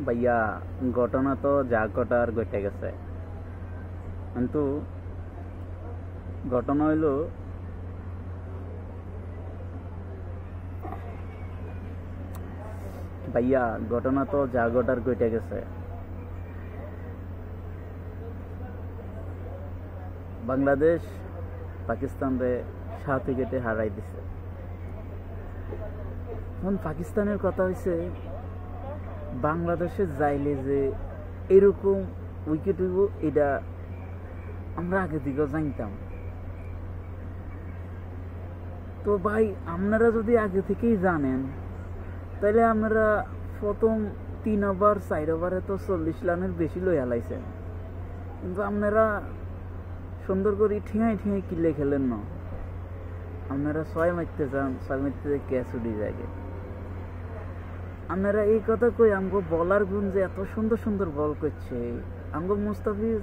ভাইয়া ঘটনা তো যা ঘটার ঘটে গেছে, কিন্তু ঘটনা হইলো ভাইয়া ঘটনা তো যা ঘটার ঘটে গেছে। বাংলাদেশ পাকিস্তানরে 7 উইকেটে হারাই দিছে। এখন পাকিস্তানের কথা হয়েছে, বাংলাদেশে যাইলে যে এরকম উইকেট হইব এটা আমরা আগে থেকেও জানতাম। তো ভাই আপনারা যদি আগে থেকেই জানেন তাহলে আপনারা প্রথম 3 ওভার 4 ওভারে তো 40 রানের বেশি লই হালাইছেন, কিন্তু আপনারা সুন্দর করে ঠিয়াই ঠিয়াই কিলে খেলেন না। আপনারা 6 মারতে যান, 6 মারতে ক্যাচ উঠে যায়। আপনারা এই কথা কই আমগো বলার গুণ যে এত সুন্দর সুন্দর বল করছে। আমগো মুস্তাফিজ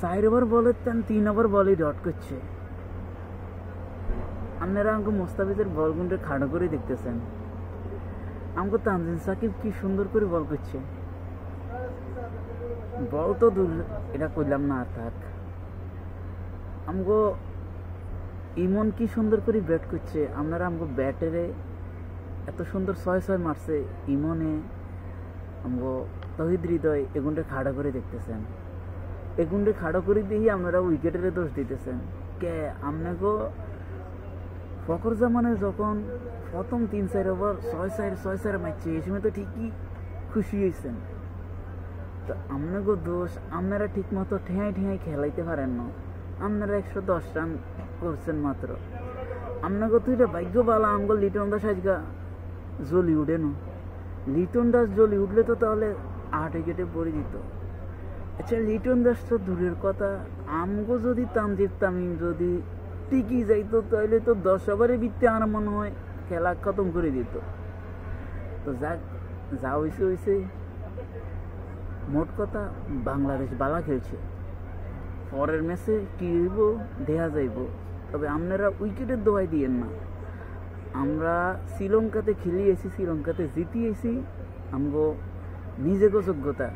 4 ওভার বলের 3 ওভার বলই ডট করছে। আপনারা আমগো মুস্তাফিজের বল গুণটা খাড়ো করে দেখতেছেন। আমগো তানজিম সাকিব কি সুন্দর করে বল করছে। বল তো দূর, এটা কইলাম না, আর থাক। আমগো ইমন কি সুন্দর করে ব্যাট করছে। আপনারা আমগো ব্যাটারে এত সুন্দর 6 মারছে ইমনে, আমগো তহিদ হৃদয় এগুনটা খাড়া করে দেখতেছেন। এগুনটা খাড়া করে দিয়ে আপনারা উইকেটের দোষ দিতেছেন কে? আপনাকে ফখর জামানে যখন প্রথম 3-4 ওভার 6 মারছে, এই সময় তো ঠিকই খুশি হয়েছেন। তো আপনাকে দোষ, আপনারা ঠিক মতো ঠেঁয়াই ঠেঁয়াই খেলাইতে পারেন না। আপনারা 110 রান করছেন মাত্র। আপনাকে তো এটা ভাগ্য বালা, আমগো লিটন দাস আজকা জ্বলি উঠে না। লিটন দাস জ্বলি উঠলে তো তাহলে 8 উইকেটে পড়ে দিত। আচ্ছা লিটন দাস তো দূরের কথা, আমগো যদি তানজিদ তামিম যদি টিকি যাইতো তাহলে তো 10 ওভারে বিত্তে আর মনে হয় খেলা খতম করে দিত। তো যাক, যা হয়েছে হয়েছে। মোট কথা বাংলাদেশ বালা খেলছে, পরের ম্যাচে কি হইব দেখা যাইব। তবে আপনারা উইকেটের দোয়াই দিয়েন না। আমরা শ্রীলঙ্কাতে খেলিয়েছি, শ্রীলঙ্কাতে জিতিয়েছি। আমগো নিজেকে যোগ্যতা